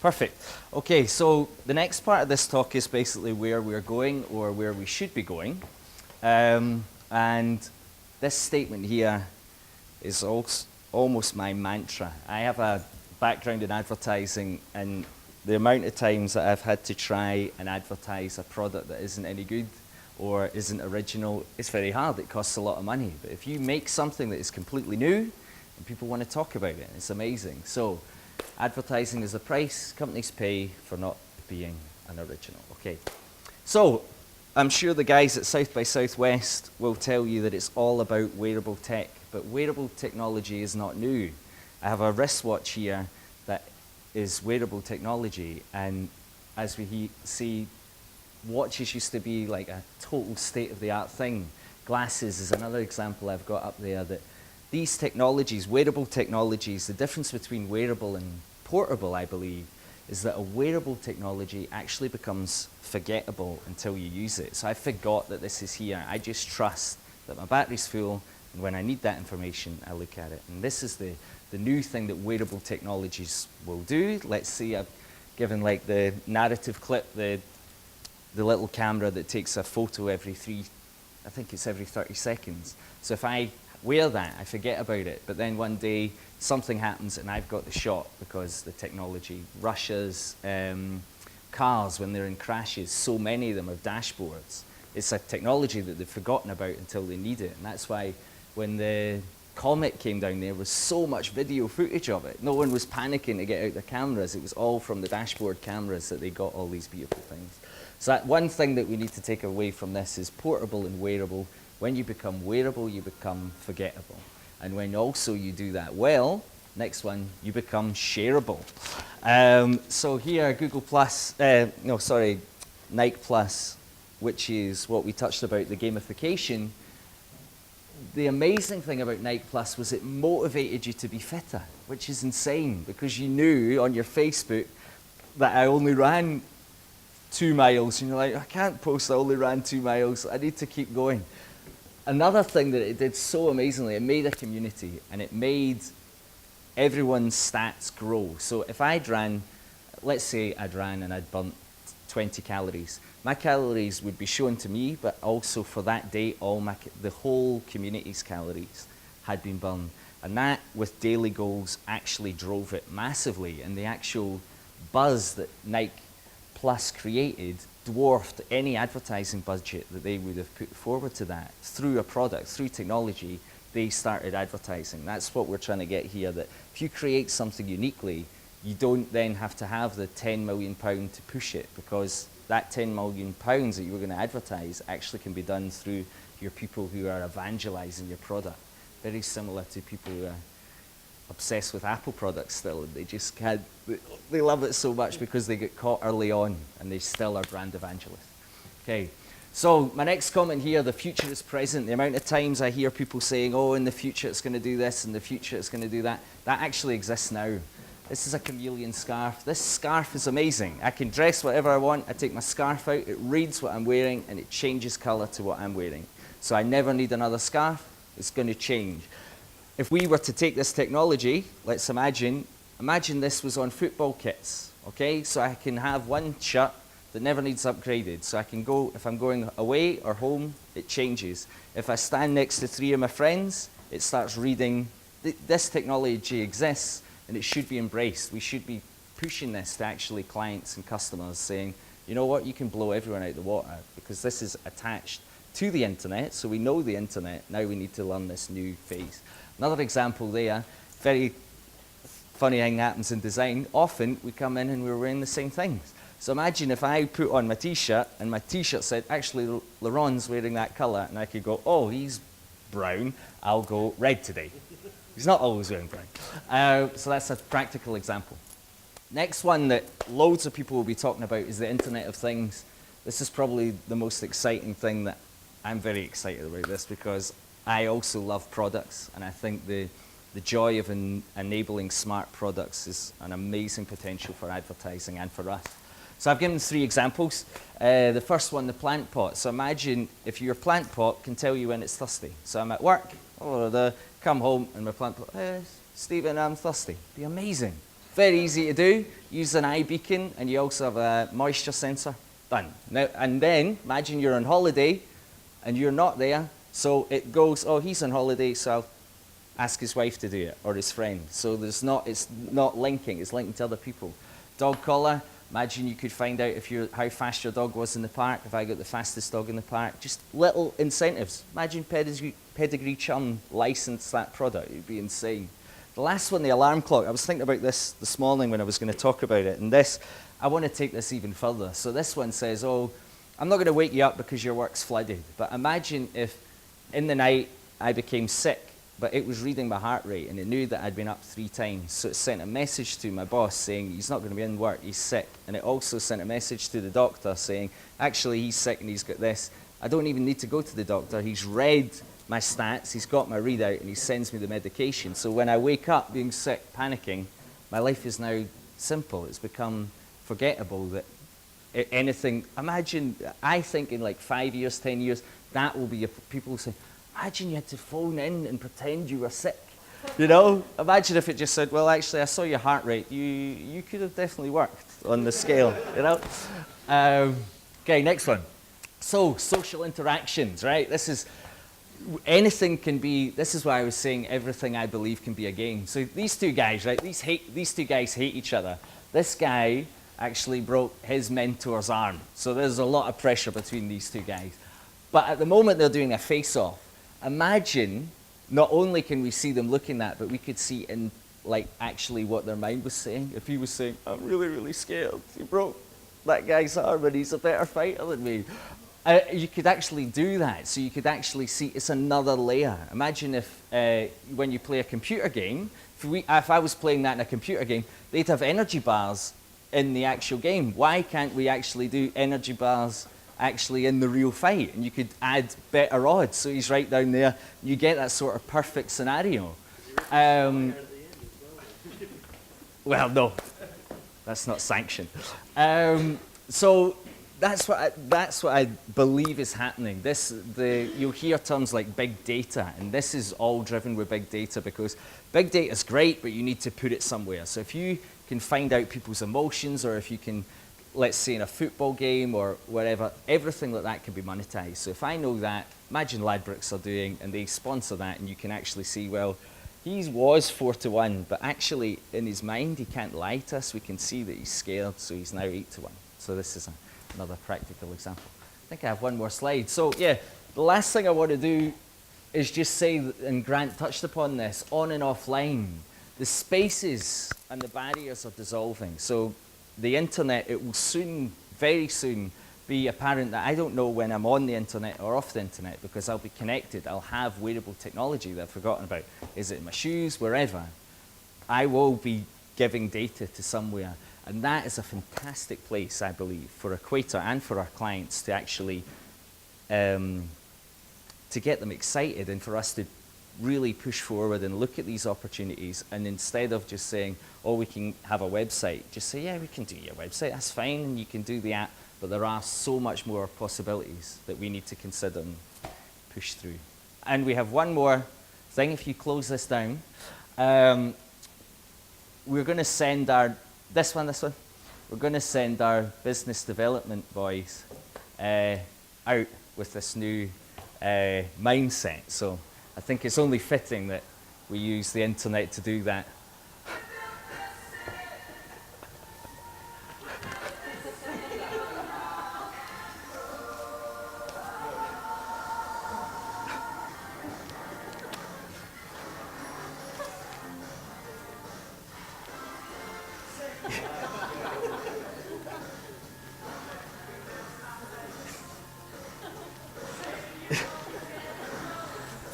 Perfect. Okay, so the next part of this talk is basically where we're going or where we should be going. And this statement here is also almost my mantra. I have a background in advertising, and the amount of times that I've had to try and advertise a product that isn't any good or isn't original, it's very hard. It costs a lot of money. But if you make something that is completely new, and people want to talk about it, it's amazing. So advertising is the price companies pay for not being an original. Okay, so I'm sure the guys at South by Southwest will tell you that it's all about wearable tech, but wearable technology is not new. I have a wristwatch here that is wearable technology, and as we see, watches used to be like a total state-of-the-art thing. Glasses is another example I've got up there. That these technologies, wearable technologies, the difference between wearable and portable, I believe, is that a wearable technology actually becomes forgettable until you use it. So I forgot that this is here. I just trust that my battery's full, and when I need that information, I look at it. And this is the new thing that wearable technologies will do. Let's see, I've given like the narrative clip, the little camera that takes a photo every 30 seconds. So if I wear that, I forget about it, but then one day something happens and I've got the shot because the technology rushes. Cars, when they're in crashes, so many of them have dashboards. It's a technology that they've forgotten about until they need it, and that's why when the comet came down, there was so much video footage of it. No one was panicking to get out their cameras. It was all from the dashboard cameras that they got all these beautiful things. So that one thing that we need to take away from this is portable and wearable. When you become wearable, you become forgettable. And when also you do that well, next one, you become shareable. So here, Nike Plus, which is what we touched about, the gamification. The amazing thing about Nike Plus was it motivated you to be fitter, which is insane, because you knew on your Facebook that I only ran 2 miles, and you're like, I can't post I only ran 2 miles, I need to keep going. Another thing that it did so amazingly, it made a community, and it made everyone's stats grow. So if I'd ran, let's say I'd ran and I'd burnt 20 calories, my calories would be shown to me, but also for that day, the whole community's calories had been burned. And that, with daily goals, actually drove it massively, and the actual buzz that Nike Plus created dwarfed any advertising budget that they would have put forward to that. Through a product, through technology, they started advertising. That's what we're trying to get here, that if you create something uniquely, you don't then have to have the £10 million to push it, because that £10 million that you were going to advertise actually can be done through your people who are evangelizing your product. Very similar to people who are obsessed with Apple products still, and they love it so much because they get caught early on, and they still are brand evangelists. Okay, so my next comment here, the future is present. The amount of times I hear people saying, oh, in the future it's going to do this, in the future it's going to do that, that actually exists now. This is a chameleon scarf. This scarf is amazing. I can dress whatever I want. I take my scarf out, it reads what I'm wearing, and it changes color to what I'm wearing. So I never need another scarf. It's going to change. If we were to take this technology, let's imagine this was on football kits, okay? So I can have one shirt that never needs upgraded. So I can go, if I'm going away or home, it changes. If I stand next to 3 of my friends, it starts reading. This technology exists, and it should be embraced. We should be pushing this to actually clients and customers, saying, you know what, you can blow everyone out the water, because this is attached to the internet, so we know the internet. Now we need to learn this new phase. Another example there, very funny thing happens in design. Often we come in and we're wearing the same things. So imagine if I put on my t-shirt and my t-shirt said, actually Laurent's wearing that color, and I could go, oh, he's brown, I'll go red today. He's not always wearing brown. So that's a practical example. Next one that loads of people will be talking about is the Internet of Things. This is probably the most exciting thing that I'm very excited about this, because I also love products, and I think the joy of enabling smart products is an amazing potential for advertising and for us. So I've given 3 examples. The first one, the plant pot. So imagine if your plant pot can tell you when it's thirsty. So I'm at work, come home, and my plant pot, hey, Stephen, I'm thirsty. Be amazing. Very easy to do. Use an eye beacon, and you also have a moisture sensor. Done. Now, and then, imagine you're on holiday, and you're not there, so it goes, oh, he's on holiday, so I'll ask his wife to do it, or his friend. So it's not linking, it's linking to other people. Dog collar, imagine you could find out how fast your dog was in the park, if I got the fastest dog in the park. Just little incentives. Imagine Pedigree Chum license that product, it'd be insane. The last one, the alarm clock, I was thinking about this morning when I was going to talk about it, and I want to take this even further. So this one says, oh, I'm not going to wake you up because your work's flooded, but imagine if in the night I became sick, but it was reading my heart rate, and it knew that I'd been up 3 times. So it sent a message to my boss saying, he's not going to be in work, he's sick. And it also sent a message to the doctor saying, actually, he's sick and he's got this. I don't even need to go to the doctor. He's read my stats, he's got my readout, and he sends me the medication. So when I wake up being sick, panicking, my life is now simple. It's become forgettable that anything, imagine, I think in like 5 years, 10 years, that will be, people say, imagine you had to phone in and pretend you were sick. You know, imagine if it just said, well, actually, I saw your heart rate. You could have definitely worked on the scale, you know? Okay, next one. So, social interactions, right? Anything can be, this is why I was saying everything I believe can be a game. So these two guys, right? These two guys hate each other. This guy actually broke his mentor's arm. So there's a lot of pressure between these two guys. But at the moment, they're doing a face-off. Imagine, not only can we see them looking at, but we could see in, like, actually what their mind was saying. If he was saying, I'm really, really scared. He broke that guy's arm and he's a better fighter than me. You could actually do that. So you could actually see, it's another layer. Imagine if, when you play a computer game, if I was playing that in a computer game, they'd have energy bars in the actual game. Why can't we actually do energy bars actually in the real fight? And you could add better odds. So he's right down there. You get that sort of perfect scenario. Well, no, that's not sanctioned. So that's what I believe is happening. You'll hear terms like big data, and this is all driven with big data because big data is great, but you need to put it somewhere. So if you can find out people's emotions, or if you can, let's say in a football game or whatever, everything like that can be monetized. So if I know that, imagine Ladbrokes are doing, and they sponsor that, and you can actually see, well, he was 4-1, but actually in his mind, he can't lie to us. We can see that he's scared, so he's now 8-1. So this is another practical example. I think I have one more slide. So yeah, the last thing I want to do is just say, and Grant touched upon this, on and offline, the spaces and the barriers are dissolving. So the internet, it will soon, very soon, be apparent that I don't know when I'm on the internet or off the internet because I'll be connected. I'll have wearable technology that I've forgotten about. Is it in my shoes, wherever? I will be giving data to somewhere. And that is a fantastic place, I believe, for Equator and for our clients to actually, to get them excited and for us to really push forward and look at these opportunities. And instead of just saying, oh, we can have a website, just say, yeah, we can do your website, that's fine, and you can do the app. But there are so much more possibilities that we need to consider and push through. And we have one more thing, if you close this down. We're going to send this one. We're going to send our business development boys out with this new mindset. So I think it's only fitting that we use the internet to do that.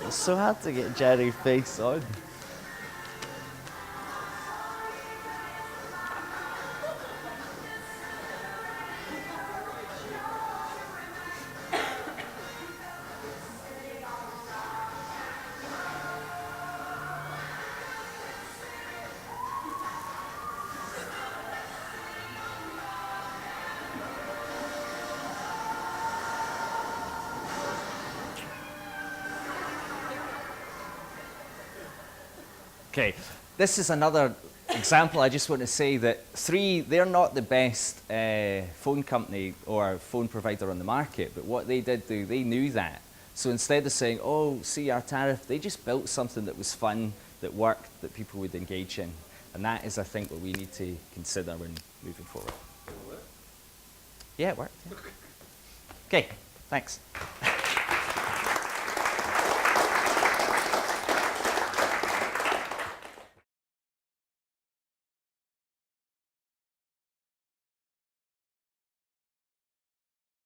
It's so hard to get Jerry's face on. Okay, this is another example, I just want to say that 3, they're not the best phone company or phone provider on the market, but what they did do, they knew that. So instead of saying, oh, see our tariff, they just built something that was fun, that worked, that people would engage in. And that is, I think, what we need to consider when moving forward. Yeah, it worked. Yeah. Okay, thanks.